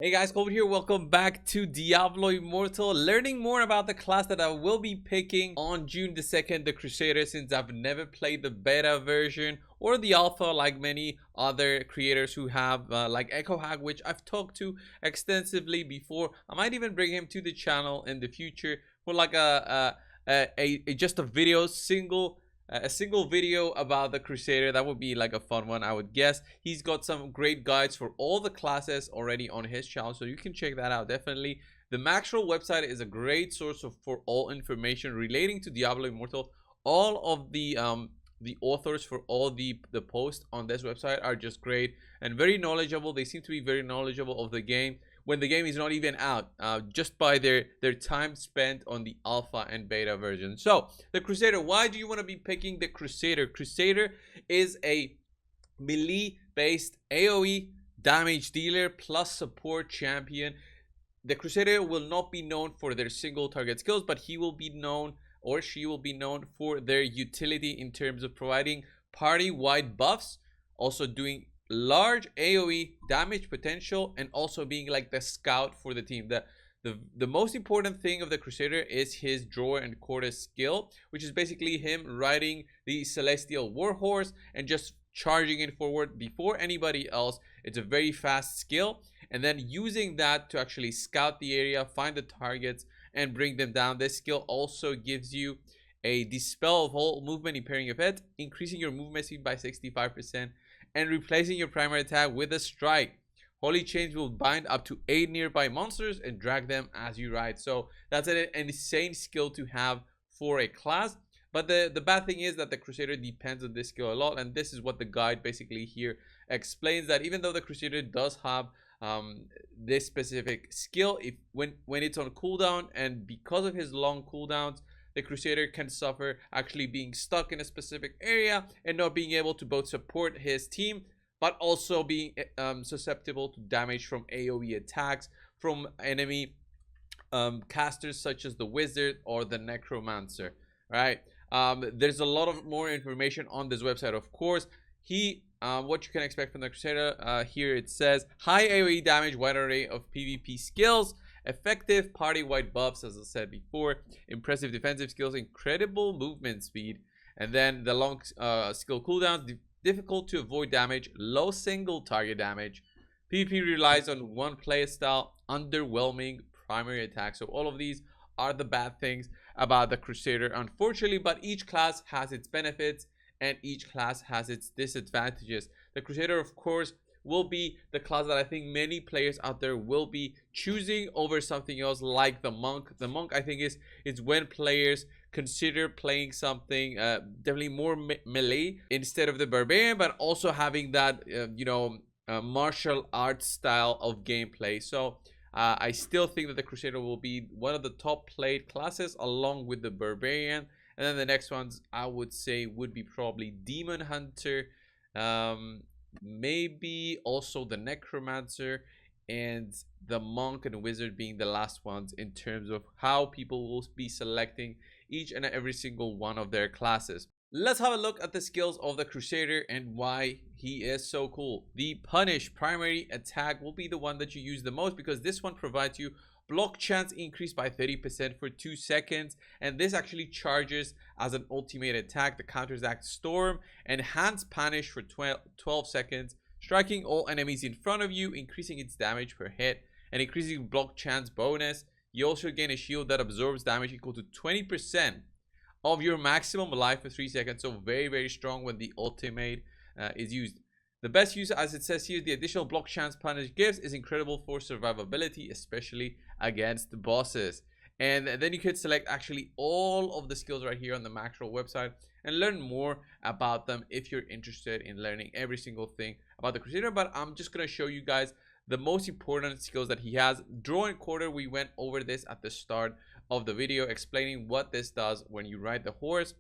Hey guys, Colbert here. Welcome back to Diablo Immortal. Learning more about the class that I will be picking on June the 2nd, the Crusader, since I've never played the beta version or the alpha like many other creators who have, like Echo Hack, which I've talked to extensively before. I might even bring him to the channel in the future for like just a video a single video about the Crusader. That would be like a fun one, I would guess. He's got some great guides for all the classes already on his channel, so you can check that out definitely. The Maxroll website is a great source for all information relating to Diablo Immortal. All of the authors for all the posts on this website are just great and very knowledgeable. They seem to be very knowledgeable of the game when the game is not even out, just by their time spent on the alpha and beta version. So the Crusader, why do you want to be picking the Crusader? Crusader is a melee based AoE damage dealer plus support champion. The Crusader will not be known for their single target skills, but he will be known, or she will be known, for their utility in terms of providing party-wide buffs, also doing large AoE damage potential, and also being like the scout for the team. The most important thing of the Crusader is his Drawer and Quarter skill, which is basically him riding the Celestial Warhorse and just charging it forward before anybody else. It's a very fast skill, and then using that to actually scout the area, find the targets, and bring them down. This skill also gives you a dispel of all movement impairing effect, increasing your movement speed by 65%, and replacing your primary attack with a strike. Holy Chains will bind up to 8 nearby monsters and drag them as you ride. So that's an insane skill to have for a class. But the bad thing is that the Crusader depends on this skill a lot, and this is what the guide basically here explains, that even though the Crusader does have this specific skill, when it's on cooldown, and because of his long cooldowns, the Crusader can suffer actually being stuck in a specific area and not being able to both support his team, but also being susceptible to damage from AoE attacks from enemy casters such as the Wizard or the Necromancer. Right? There's a lot of more information on this website, of course. What you can expect from the Crusader, here it says high AoE damage, wide array of PvP skills, effective party-wide buffs, as I said before, impressive defensive skills, incredible movement speed, and then the long skill cooldowns, difficult to avoid damage, low single target damage. PvP relies on one playstyle, underwhelming primary attack. So all of these are the bad things about the Crusader, unfortunately, but each class has its benefits and each class has its disadvantages. The Crusader, of course, will be the class that I think many players out there will be choosing over something else like the Monk. The Monk, I think, is when players consider playing something definitely more melee instead of the Barbarian, but also having that martial arts style of gameplay. So I still think that the Crusader will be one of the top played classes along with the Barbarian. And then the next ones I would say would be probably Demon Hunter, maybe also the Necromancer, and the Monk and Wizard being the last ones in terms of how people will be selecting each and every single one of their classes. Let's have a look at the skills of the Crusader and why he is so cool. The Punish primary attack will be the one that you use the most, because this one provides you block chance increase by 30% for 2 seconds, and this actually charges as an ultimate attack. The counterattack Storm, enhanced Punish for 12 seconds, striking all enemies in front of you, increasing its damage per hit and increasing block chance bonus. You also gain a shield that absorbs damage equal to 20% of your maximum life for 3 seconds. So very strong when the ultimate is used. The best use, as it says here, the additional block chance Punish gives is incredible for survivability, especially against the bosses. And then you could select actually all of the skills right here on the Maxroll website and learn more about them if you're interested in learning every single thing about the Crusader. But I'm just going to show you guys the most important skills that he has. Draw and Quarter, we went over this at the start of the video, explaining what this does when you ride the horse,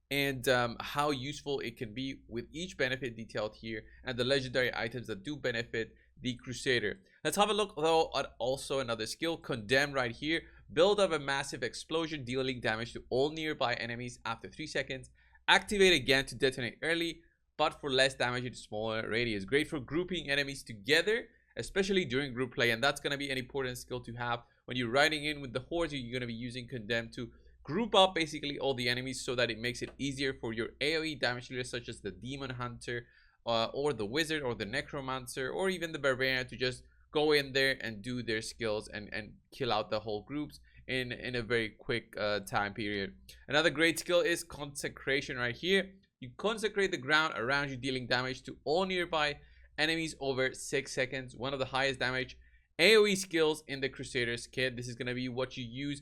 and how useful it can be with each benefit detailed here, and the legendary items that do benefit the Crusader. Let's have a look though at also another skill, Condemn, right here. Build up a massive explosion, dealing damage to all nearby enemies after 3 seconds. Activate again to detonate early, but for less damage in smaller radius. Great for grouping enemies together especially during group play. And that's going to be an important skill to have when you're riding in with the hordes. You're going to be using Condemn to group up basically all the enemies so that it makes it easier for your AoE damage dealers such as the Demon Hunter or the Wizard or the Necromancer or even the Barbarian to just go in there and do their skills and kill out the whole groups in a very quick time period. Another great skill is Consecration right here. You consecrate the ground around you, dealing damage to all nearby enemies over 6 seconds. One of the highest damage AoE skills in the Crusaders kit. This is going to be what you use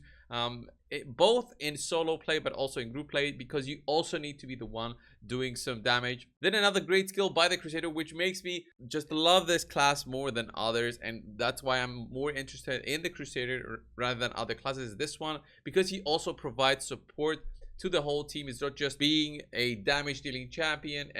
both in solo play but also in group play, because you also need to be the one doing some damage. Then another great skill by the Crusader, which makes me just love this class more than others, and that's why I'm more interested in the Crusader rather than other classes, is this one, because he also provides support to the whole team. It's not just being a damage dealing champion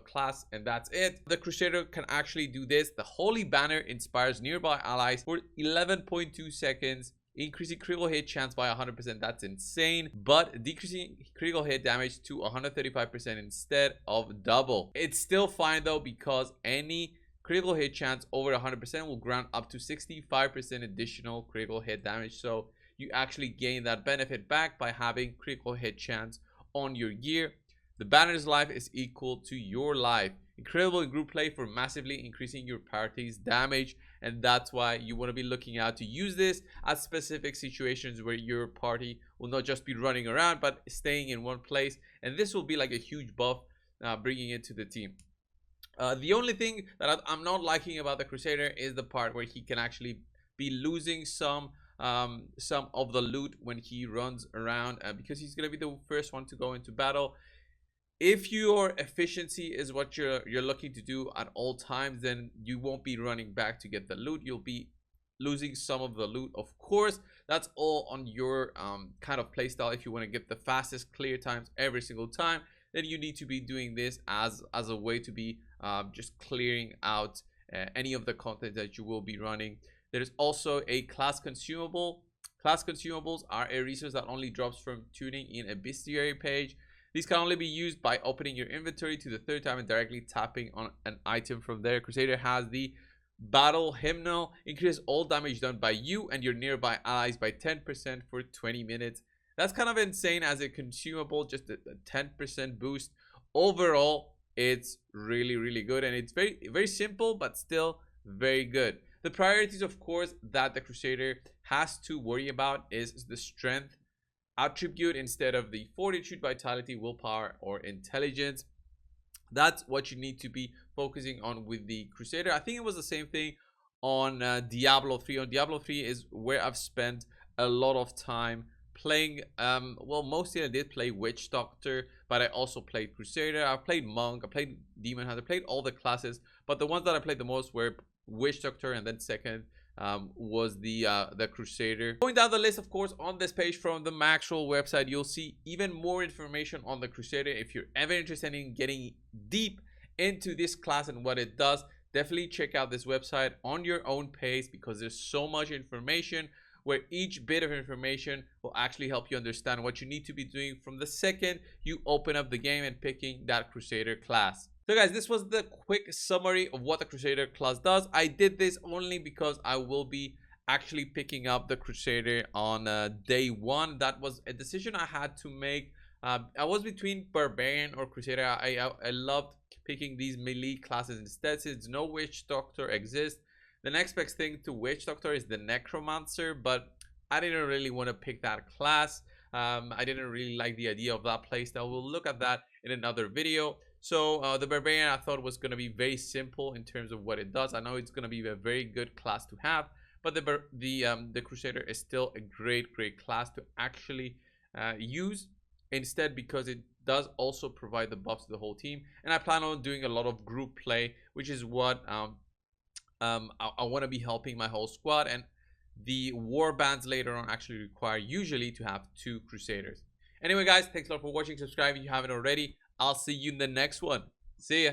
class and that's it. The Crusader can actually do this. The Holy Banner inspires nearby allies for 11.2 seconds, increasing critical hit chance by 100%. That's insane. But decreasing critical hit damage to 135% instead of double. It's still fine though, because any critical hit chance over 100% will grant up to 65% additional critical hit damage. So you actually gain that benefit back by having critical hit chance on your gear. The banner's life is equal to your life. Incredible in group play for massively increasing your party's damage, and that's why you want to be looking out to use this at specific situations where your party will not just be running around but staying in one place, and this will be like a huge buff bringing it to the team. The only thing that I'm not liking about the Crusader is the part where he can actually be losing some of the loot when he runs around, because he's going to be the first one to go into battle. If your efficiency is what you're looking to do at all times, then you won't be running back to get the loot. You'll be losing some of the loot. Of course, that's all on your kind of playstyle. If you want to get the fastest clear times every single time, then you need to be doing this as a way to be just clearing out any of the content that you will be running. There's also a class consumable. Class consumables are a resource that only drops from tuning in a bestiary page. These can only be used by opening your inventory to the third time and directly tapping on an item from there. Crusader has the Battle Hymnal. Increases all damage done by you and your nearby allies by 10% for 20 minutes. That's kind of insane as a consumable, just a 10% boost. Overall, it's really good, and it's very simple but still very good. The priorities, of course, that the Crusader has to worry about is the strength attribute instead of the fortitude, vitality, willpower, or intelligence. That's what you need to be focusing on with the Crusader. I think it was the same thing on Diablo 3. On Diablo 3 is where I've spent a lot of time playing. Well, mostly I did play Witch Doctor, but I also played Crusader. I played Monk, I played Demon Hunter, played all the classes, but the ones that I played the most were Witch Doctor, and then second was the Crusader. Going down the list, of course, on this page from the Maxwell website, you'll see even more information on the Crusader. If you're ever interested in getting deep into this class and what it does, definitely check out this website on your own pace, because there's so much information where each bit of information will actually help you understand what you need to be doing from the second you open up the game and picking that Crusader class. So guys, this was the quick summary of what the Crusader class does. I did this only because I will be actually picking up the Crusader on day one. That was a decision I had to make. I was between Barbarian or Crusader. I loved picking these melee classes instead, since no Witch Doctor exists. The next best thing to Witch Doctor is the Necromancer, but I didn't really want to pick that class. I didn't really like the idea of that playstyle. We'll look at that in another video. So the Barbarian I thought was going to be very simple in terms of what it does. I know it's going to be a very good class to have, but the Crusader is still a great class to actually use instead, because it does also provide the buffs to the whole team. And I plan on doing a lot of group play, which is what I want to be helping my whole squad. And the war bands later on actually require usually to have 2 Crusaders. Anyway guys, thanks a lot for watching. Subscribe if you haven't already. I'll see you in the next one. See ya.